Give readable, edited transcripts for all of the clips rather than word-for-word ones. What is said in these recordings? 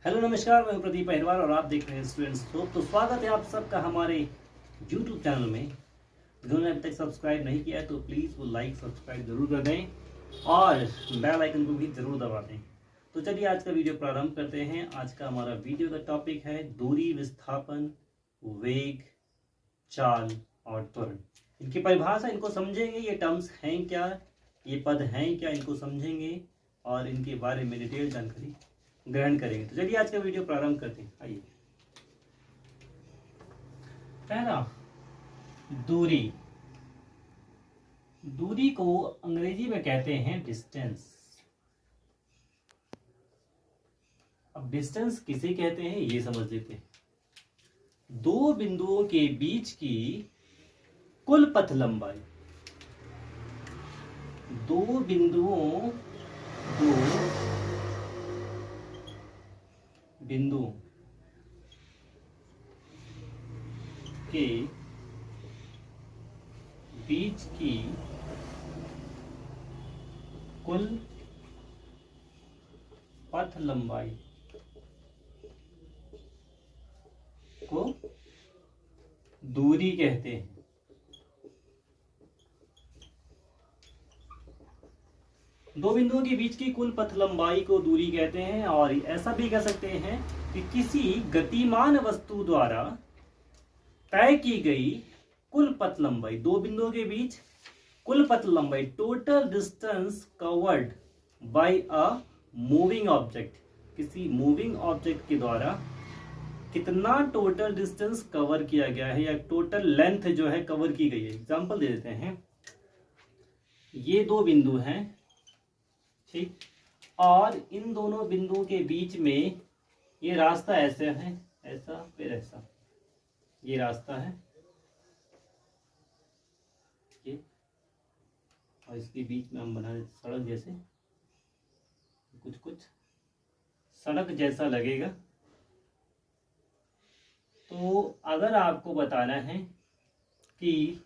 Hello नमस्कार, मैं हूं प्रदीप अहिरवार और आप देख रहे हैं स्टूडेंट्स ग्रुप। तो स्वागत है आप सबका हमारे यूट्यूब चैनल में। जिन्होंने अभी तक सब्सक्राइब नहीं किया है तो प्लीज़ वो लाइक सब्सक्राइब जरूर कर दें और बेल आइकन को भी जरूर दबा दें। तो चलिए आज का वीडियो प्रारंभ करते हैं। आज का हमारा वीडियो का टॉपिक है दूरी, विस्थापन, वेग, चाल और त्वरण। इनकी परिभाषा, इनको समझेंगे, ये टर्म्स हैं क्या, ये पद हैं क्या, इनको समझेंगे और इनके बारे में डिटेल जानकारी ग्रहण करेंगे। तो चलिए आज का वीडियो प्रारंभ करते हैं। आइए, पहला दूरी। दूरी को अंग्रेजी में कहते हैं डिस्टेंस। अब डिस्टेंस किसे कहते हैं ये समझ लेते हैं। दो बिंदुओं के बीच की कुल पथ लंबाई। दो बिंदुओं के बीच की कुल पथ लंबाई को दूरी कहते हैं। दो बिंदुओं के बीच की कुल पथ लंबाई को दूरी कहते हैं। और ऐसा भी कह सकते हैं कि किसी गतिमान वस्तु द्वारा तय की गई कुल पथ लंबाई। दो बिंदुओं के बीच कुल पथ लंबाई, total distance covered by a moving object. किसी मूविंग ऑब्जेक्ट के द्वारा कितना टोटल डिस्टेंस कवर किया गया है या टोटल लेंथ जो है कवर की गई है। एग्जांपल दे देते हैं। ये दो बिंदु हैं, ठीक, और इन दोनों बिंदुओं के बीच में ये रास्ता ऐसे है, ऐसा फिर ऐसा, ये रास्ता है ये, और इसके बीच में हम बना देते सड़क जैसे, कुछ सड़क जैसा लगेगा। तो अगर आपको बताना है कि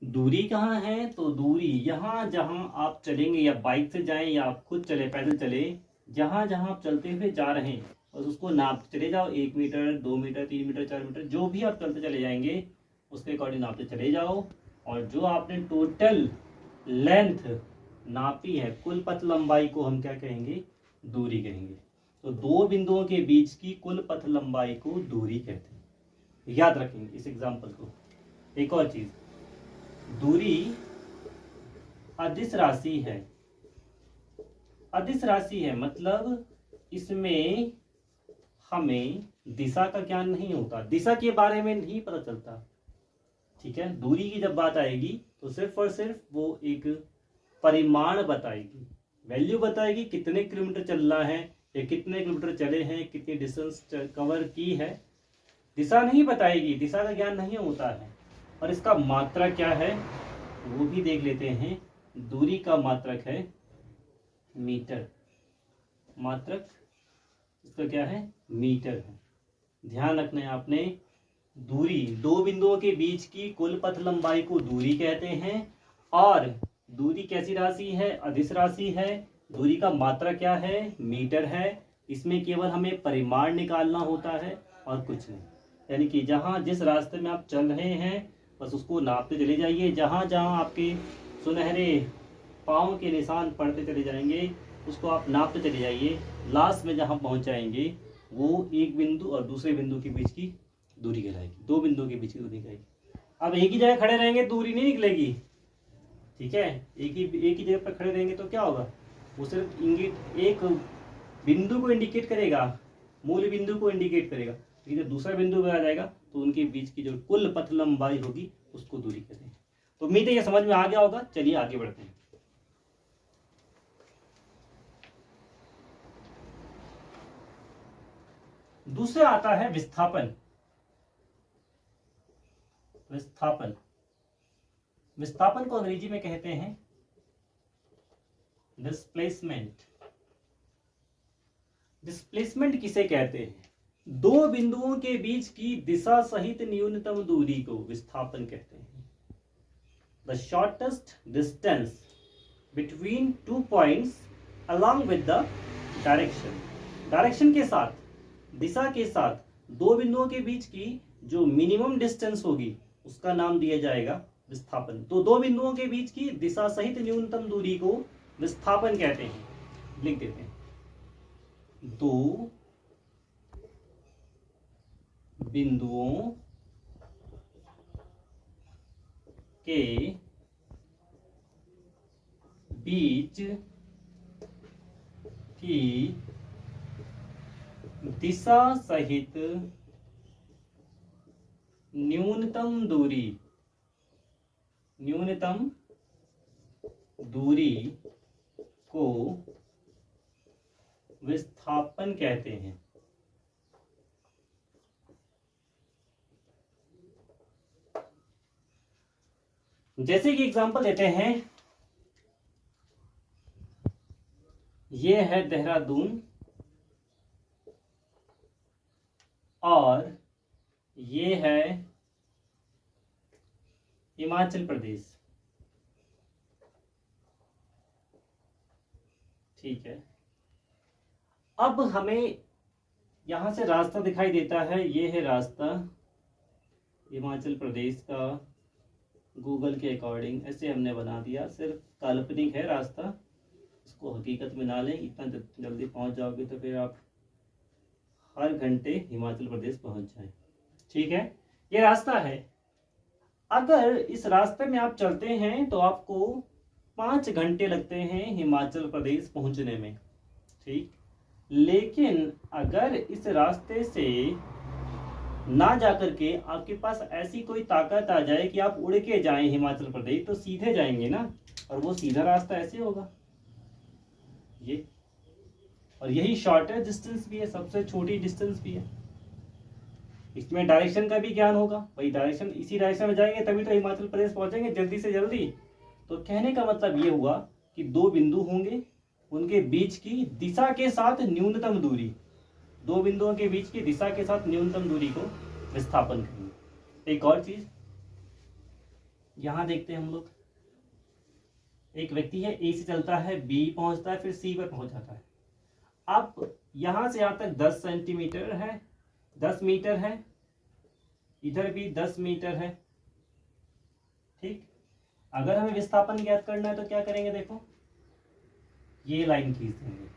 दूरी कहाँ है, तो दूरी यहाँ जहाँ आप चलेंगे, या बाइक से जाएं या आप खुद चले, पैदल चले, जहाँ जहाँ आप चलते हुए जा रहे हैं बस उसको नापते चले जाओ। 1 मीटर, 2 मीटर, 3 मीटर, 4 मीटर, जो भी आप चलते चले जाएंगे उसके अकॉर्डिंग नापते चले जाओ। और जो आपने टोटल लेंथ नापी है, कुल पथ लंबाई को हम क्या कहेंगे, दूरी कहेंगे। तो दो बिंदुओं के बीच की कुल पथ लंबाई को दूरी कहते हैं। याद रखेंगे इस एग्जाम्पल को। एक और चीज, दूरी अदिश राशि है। अदिश राशि है मतलब इसमें हमें दिशा का ज्ञान नहीं होता, दिशा के बारे में नहीं पता चलता, ठीक है। दूरी की जब बात आएगी तो सिर्फ और सिर्फ वो एक परिमाण बताएगी, वैल्यू बताएगी, कितने किलोमीटर चल रहा है या कितने किलोमीटर चले हैं, कितनी डिस्टेंस कवर की है। दिशा नहीं बताएगी, दिशा का ज्ञान नहीं होता है। और इसका मात्रक क्या है वो भी देख लेते हैं। दूरी का मात्रक है मीटर। मात्रक इसका क्या है, मीटर है। ध्यान रखना है आपने, दूरी, दो बिंदुओं के बीच की कुल पथ लंबाई को दूरी कहते हैं। और दूरी कैसी राशि है, अदिश राशि है। दूरी का मात्रक क्या है, मीटर है। इसमें केवल हमें परिमाण निकालना होता है और कुछ नहीं। यानी कि जहाँ जिस रास्ते में आप चल रहे हैं बस उसको नापते चले जाइए। जहाँ जहाँ आपके सुनहरे पाँव के निशान पड़ते चले जाएंगे उसको आप नापते चले जाइए। लास्ट में जहाँ पहुँच जाएंगे वो एक बिंदु और दूसरे बिंदु के बीच की दूरी कहलाएगी। दो बिंदुओं के बीच की दूरी कहलाएगी। अब एक ही जगह खड़े रहेंगे दूरी नहीं निकलेगी, ठीक है। एक ही जगह पर खड़े रहेंगे तो क्या होगा, वो सिर्फ इंगित एक बिंदु को इंडिकेट करेगा, मूल बिंदु को इंडिकेट करेगा। लेकिन जब दूसरा बिंदु आ जाएगा तो उनके बीच की जो कुल पथ लंबाई होगी उसको दूरी कहते हैं। तो उम्मीद है ये समझ में आ गया होगा। चलिए आगे बढ़ते हैं। दूसरा आता है विस्थापन। विस्थापन, विस्थापन को अंग्रेजी में कहते हैं डिस्प्लेसमेंट। डिस्प्लेसमेंट किसे कहते हैं, दो बिंदुओं के बीच की दिशा सहित न्यूनतम दूरी को विस्थापन कहते हैं। The shortest distance between 2 points along with the direction। Direction के साथ, दिशा के साथ दो बिंदुओं के बीच की जो मिनिमम डिस्टेंस होगी उसका नाम दिया जाएगा विस्थापन। तो दो बिंदुओं के बीच की दिशा सहित न्यूनतम दूरी को विस्थापन कहते हैं। लिख देते हैं, दो बिंदुओं के बीच की दिशा सहित न्यूनतम दूरी को विस्थापन कहते हैं। जैसे कि एग्जांपल लेते हैं, ये है देहरादून और ये है हिमाचल प्रदेश, ठीक है। अब हमें यहां से रास्ता दिखाई देता है, ये है रास्ता हिमाचल प्रदेश का, गूगल के अकॉर्डिंग ऐसे हमने बना दिया, सिर्फ काल्पनिक है रास्ता, इसको हकीकत में ना लें। इतना जल्दी पहुंच जाओगे तो फिर आप हर घंटे हिमाचल प्रदेश पहुंच जाए, ठीक है। ये रास्ता है, अगर इस रास्ते में आप चलते हैं तो आपको 5 घंटे लगते हैं हिमाचल प्रदेश पहुंचने में, ठीक। लेकिन अगर इस रास्ते से ना जाकर के आपके पास ऐसी कोई ताकत आ जाए कि आप उड़ के जाएं हिमाचल प्रदेश, तो सीधे जाएंगे ना, और वो सीधा रास्ता ऐसे होगा ये, और यही शॉर्टेस्ट डिस्टेंस भी है, सबसे छोटी डिस्टेंस भी है। इसमें डायरेक्शन का भी ज्ञान होगा, भाई डायरेक्शन, इसी डायरेक्शन में जाएंगे तभी तो हिमाचल प्रदेश पहुंचेंगे जल्दी से जल्दी। तो कहने का मतलब ये हुआ कि दो बिंदु होंगे, उनके बीच की दिशा के साथ न्यूनतम दूरी, दो बिंदुओं के बीच की दिशा के साथ न्यूनतम दूरी को विस्थापन करेंगे। एक और चीज यहां देखते हैं हम लोग, एक व्यक्ति है, ए से चलता है, बी पहुंचता है, फिर सी पर पहुंच जाता है। अब यहां से यहां तक 10 सेंटीमीटर है, 10 मीटर है, इधर भी 10 मीटर है, ठीक। अगर हमें विस्थापन ज्ञात करना है तो क्या करेंगे, देखो ये लाइन खींच देंगे।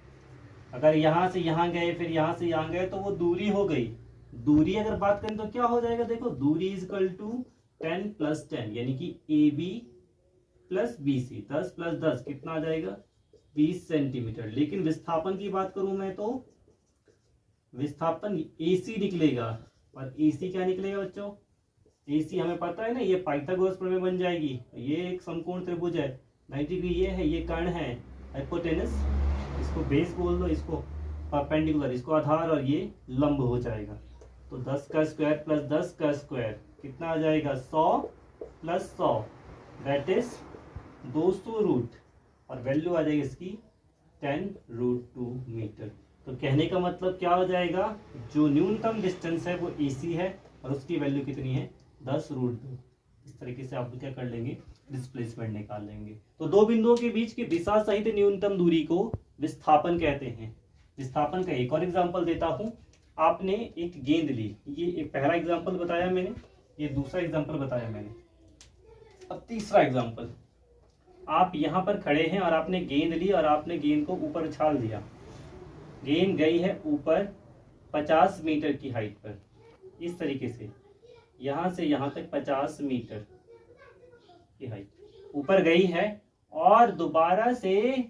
अगर यहां से यहां गए, फिर यहां से यहां गए, तो वो दूरी हो गई। दूरी अगर बात करें तो क्या हो जाएगा, देखो दूरी इज इक्वल टू 10 + 10, यानी कि AB + BC, 10 + 10 कितना आ जाएगा, 20 सेंटीमीटर। लेकिन विस्थापन की बात करूं मैं तो विस्थापन AC निकलेगा, और AC क्या निकलेगा बच्चों, AC हमें पता है ना, ये पाइथागोरस प्रमेय बन जाएगी। ये एक समकोण त्रिभुज है, 90 डिग्री ये है, ये कर्ण है हाइपोटेनस, इसको बेस बोल दो, इसको परपेंडिकुलर, इसको आधार, और ये लंब हो जाएगा। तो 10 का स्क्वायर + 10 का स्क्वायर कितना आ जाएगा, 100 + 100 दैट इज 200 रूट, और वैल्यू आ जाएगी इसकी 10√2 मीटर। तो कहने का मतलब क्या हो जाएगा, जो न्यूनतम डिस्टेंस है वो AC है, और उसकी वैल्यू कितनी है, 10√2। इस तरीके से आप क्या कर लेंगे, डिस्प्लेसमेंट निकाल लेंगे। तो दो बिंदुओं के बीच की दिशा सहित न्यूनतम दूरी को विस्थापन कहते हैं। विस्थापन का एक और एग्जांपल देता हूं। आपने एक गेंद ली, ये एक पहला एग्जांपल बताया मैंने, ये दूसरा एग्जांपल बताया मैंने, अब तीसरा एग्जांपल। आप यहां पर खड़े हैं और आपने गेंद ली और आपने गेंद को ऊपर उछाल दिया, गेंद गई है ऊपर 50 मीटर की हाइट पर, इस तरीके से यहां से यहां तक 50 मीटर की हाइट ऊपर गई है, और दोबारा से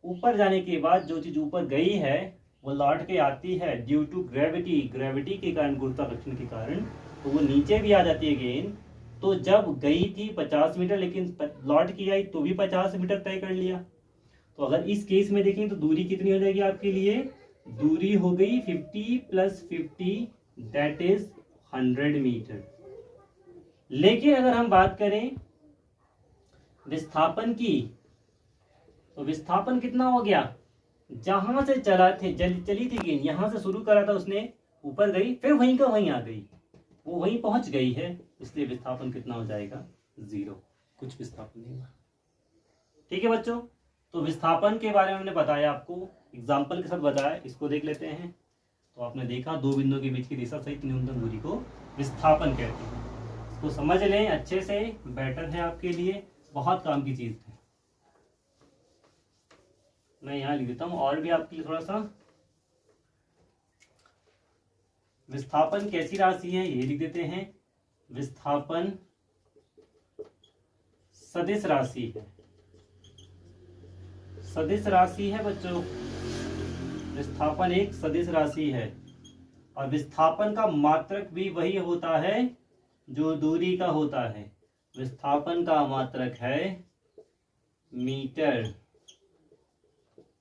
ऊपर जाने के बाद जो चीज ऊपर गई है वो लौट के आती है ड्यू टू ग्रेविटी, ग्रेविटी के कारण, गुरुत्वाकर्षण के कारण, तो वो नीचे भी आ जाती है गेंद। तो जब गई थी 50 मीटर, लेकिन लौट के आई तो भी 50 मीटर तय कर लिया। तो अगर इस केस में देखें तो दूरी कितनी हो जाएगी आपके लिए, दूरी हो गई 50 + 50 दैट इज 100 मीटर। लेकिन अगर हम बात करें विस्थापन की, तो विस्थापन कितना हो गया, जहां से चली थी गेंद, यहां से शुरू करा था उसने, ऊपर गई, फिर वहीं का वहीं आ गई, वो वहीं पहुंच गई है, इसलिए विस्थापन कितना हो जाएगा, 0, कुछ विस्थापन नहीं हुआ। ठीक है बच्चों, तो विस्थापन के बारे में हमने बताया आपको एग्जाम्पल के साथ बताया, इसको देख लेते हैं। तो आपने देखा दो बिंदुओं के बीच की दिशा सहित न्यूनतम दूरी को विस्थापन कहते हैं। इसको समझ लें अच्छे से, बेटर है आपके लिए, बहुत काम की चीज है। मैं यहाँ लिख देता हूँ और भी आपके लिए थोड़ा सा। विस्थापन कैसी राशि है ये लिख देते हैं। विस्थापन सदिश राशि है। सदिश राशि है बच्चों, विस्थापन एक सदिश राशि है। और विस्थापन का मात्रक भी वही होता है जो दूरी का होता है। विस्थापन का मात्रक है मीटर,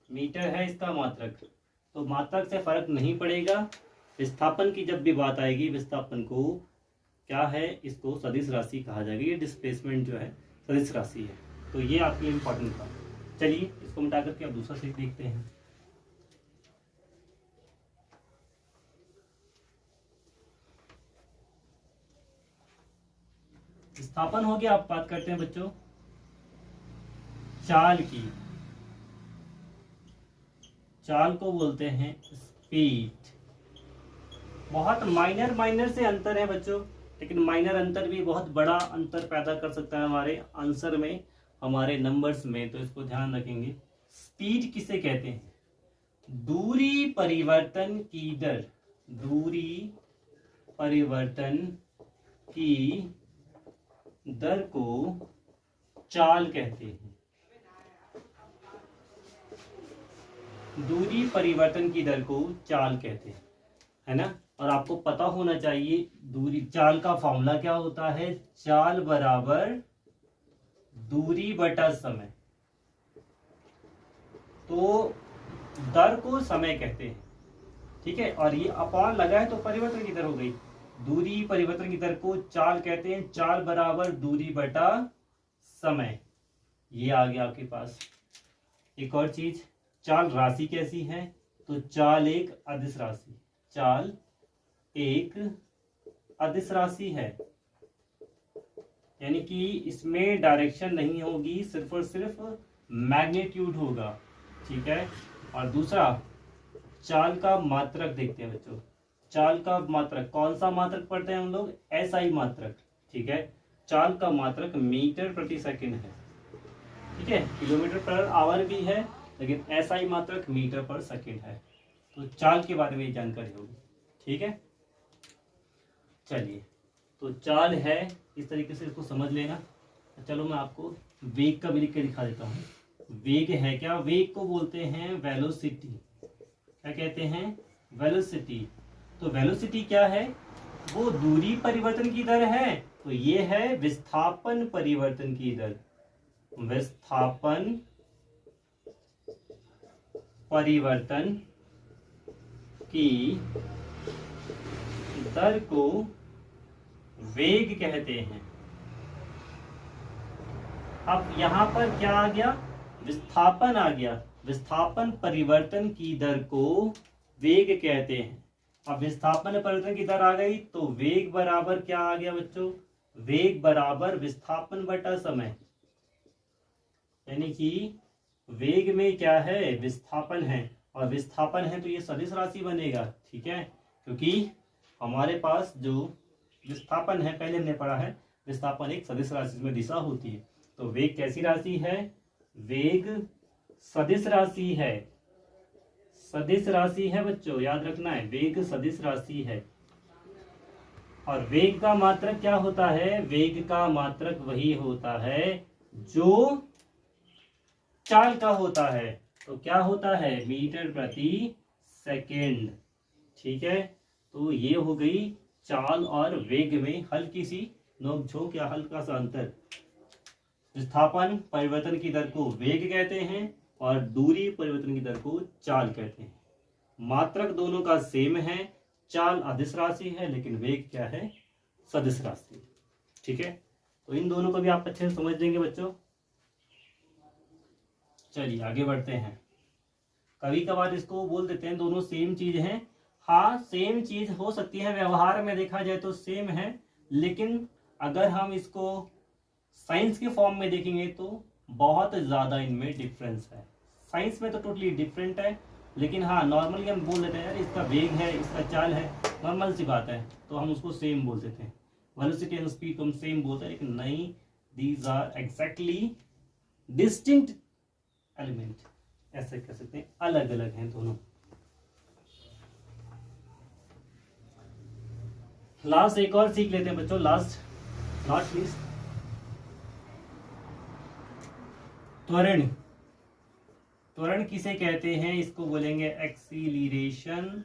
मीटर है इसका मात्रक। तो मात्रक से फर्क नहीं पड़ेगा। विस्थापन की जब भी बात आएगी, विस्थापन को क्या है, इसको सदिश राशि कहा जाएगा। ये डिस्प्लेसमेंट जो है सदिश राशि है। तो ये आपके लिए इंपॉर्टेंट था। चलिए इसको मिटा करके अब दूसरा सेट देखते हैं। विस्थापन हो गया। अब बात करते हैं बच्चों चाल की। चाल को बोलते हैं स्पीड। बहुत माइनर से अंतर है बच्चों, लेकिन माइनर अंतर भी बहुत बड़ा अंतर पैदा कर सकता है हमारे आंसर में, हमारे नंबर्स में। तो इसको ध्यान रखेंगे। स्पीड किसे कहते हैं? दूरी परिवर्तन की दर, दूरी परिवर्तन की दर को चाल कहते हैं। दूरी परिवर्तन की दर को चाल कहते हैं, है ना। और आपको पता होना चाहिए दूरी, चाल का फॉर्मूला क्या होता है। चाल बराबर दूरी बटा समय। तो दर को समय कहते हैं, ठीक है। और ये अपॉन लगा है तो परिवर्तन की दर हो गई। दूरी परिवर्तन की दर को चाल कहते हैं। चाल बराबर दूरी बटा समय, ये आ गया आपके पास। एक और चीज, चाल राशि कैसी है? तो चाल एक अदिश राशि, चाल एक अदिश राशि है। यानी कि इसमें डायरेक्शन नहीं होगी, सिर्फ और सिर्फ मैग्नीट्यूड होगा, ठीक है। और दूसरा, चाल का मात्रक देखते हैं बच्चों। चाल का मात्रक, कौन सा मात्रक पढ़ते हैं हम लोग? एसआई मात्रक, ठीक है। चाल का मात्रक मीटर प्रति सेकंड है, ठीक है। किलोमीटर पर आवर भी है, लेकिन एसआई मात्रक मीटर पर सेकंड है। तो चाल के बारे में जानकारी होगी, ठीक है। चलिए, तो चाल है, इस तरीके से इसको समझ लेना। चलो मैं आपको वेग का भी लिख के दिखा देता हूँ। वेग है क्या? वेग को बोलते हैं वेलोसिटी। क्या कहते हैं? वेलोसिटी। तो वेलोसिटी क्या है? वो दूरी परिवर्तन की दर है। तो ये है विस्थापन परिवर्तन की दर। विस्थापन परिवर्तन की दर को वेग कहते हैं। अब यहां पर क्या आ गया? विस्थापन आ गया। विस्थापन परिवर्तन की दर को वेग कहते हैं। अब विस्थापन परिवर्तन की दर आ गई तो वेग बराबर क्या आ गया बच्चों? वेग बराबर विस्थापन बटा समय। यानी कि वेग में क्या है? विस्थापन है, और विस्थापन है तो ये सदिश राशि बनेगा, ठीक है। क्योंकि हमारे पास जो विस्थापन है, पहले हमने पढ़ा है विस्थापन एक सदिश राशि में दिशा होती है। तो वेग कैसी राशि है? वेग सदिश राशि है। सदिश राशि है बच्चों, याद रखना है, वेग सदिश राशि है। और वेग का मात्रक क्या होता है? वेग का मात्रक वही होता है जो चाल का होता है। तो क्या होता है? मीटर प्रति सेकेंड, ठीक है। तो ये हो गई चाल और वेग में हल्की सी नोकझोंक या हल्का सा अंतर। विस्थापन परिवर्तन की दर को वेग कहते हैं और दूरी परिवर्तन की दर को चाल कहते हैं। मात्रक दोनों का सेम है। चाल अदिश राशि है, लेकिन वेग क्या है? सदिश राशि, ठीक है। तो इन दोनों को भी आप अच्छे से समझ लेंगे बच्चों। चलिए आगे बढ़ते हैं। कभी कभार इसको बोल देते हैं दोनों सेम चीज हैं। हाँ, सेम चीज हो सकती है, व्यवहार में देखा जाए तो सेम है, लेकिन अगर हम इसको साइंस के फॉर्म में देखेंगे तो बहुत ज्यादा इनमें डिफरेंस है। साइंस में तो टोटली डिफरेंट है, लेकिन हाँ नॉर्मली हम बोल देते हैं यार इसका वेग है, इसका चाल है, नॉर्मल सी बात है, तो हम उसको सेम बोल देते हैं। वेलोसिटी एंड स्पीड को हम सेम बोलते हैं, लेकिन नहीं, these are exactly distinct element, ऐसे कह सकते हैं, अलग अलग हैं दोनों। लास्ट एक और सीख लेते हैं बच्चों, लास्ट नॉट लीस्ट, त्वरण। त्वरण किसे कहते हैं? इसको बोलेंगे एक्सीलरेशन।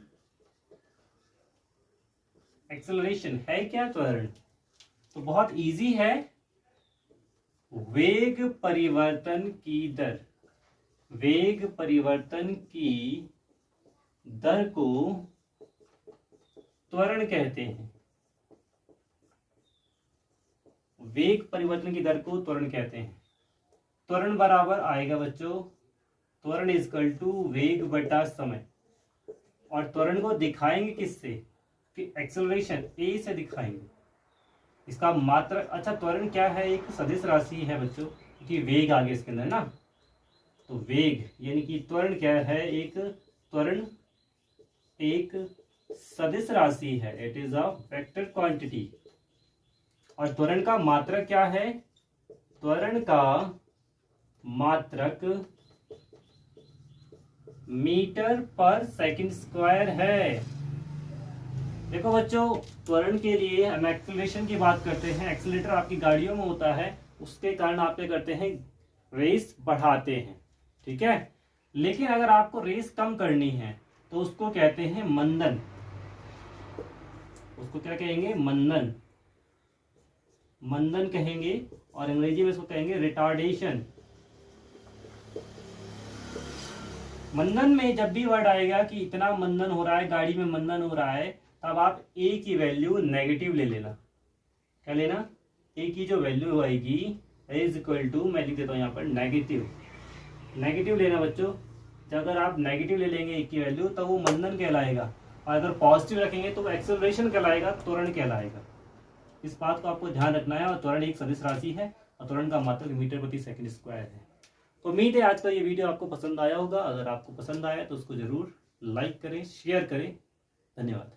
एक्सेलरेशन है क्या त्वरण? तो बहुत इजी है, वेग परिवर्तन की दर, वेग परिवर्तन की दर को त्वरण कहते हैं। वेग परिवर्तन की दर को त्वरण कहते हैं। त्वरण बराबर आएगा बच्चों, त्वरण इजकल टू वेग बटा समय, और त्वरण को दिखाएंगे किससे? कि एक्सेलरेशन ए से दिखाएंगे। इसका मात्रक, अच्छा त्वरण क्या है? एक सदिश राशि है बच्चों, कि वेग आगे इसके अंदर ना, तो वेग यानी कि त्वरण क्या है? एक त्वरण एक सदिश राशि है, it is a vector quantity. और त्वरण का मात्रक क्या है? त्वरण का मात्रक मीटर पर सेकंड स्क्वायर है। देखो बच्चों, त्वरण के लिए हम एक्सेलरेशन की बात करते हैं, एक्सेलरेटर आपकी गाड़ियों में होता है, उसके कारण आप क्या करते हैं? रेस बढ़ाते हैं, ठीक है। लेकिन अगर आपको रेस कम करनी है तो उसको कहते हैं मंदन। उसको क्या कहेंगे? मंदन, मंदन कहेंगे, और अंग्रेजी में इसको कहेंगे रिटार्डेशन। मंदन में जब भी वर्ड आएगा कि इतना मंदन हो रहा है, गाड़ी में मंदन हो रहा है, तब आप ए की वैल्यू नेगेटिव ले लेना। क्या लेना? ए की जो वैल्यू आएगी इज इक्वल टू, मैं लिख देता हूं यहाँ पर नेगेटिव, नेगेटिव लेना बच्चों। जब अगर आप नेगेटिव ले लेंगे ए की वैल्यू, तो वो मंदन कहलाएगा, और अगर पॉजिटिव रखेंगे तो वो एक्सेलरेशन कहलाएगा, त्वरण कहलाएगा। इस बात को आपको ध्यान रखना है। और त्वरण एक सदिश राशि है, और त्वरण का मात्रक मीटर प्रति सेकंड स्क्वायर है। तो उम्मीद है आज का ये वीडियो आपको पसंद आया होगा। अगर आपको पसंद आया तो उसको जरूर लाइक करें, शेयर करें। धन्यवाद।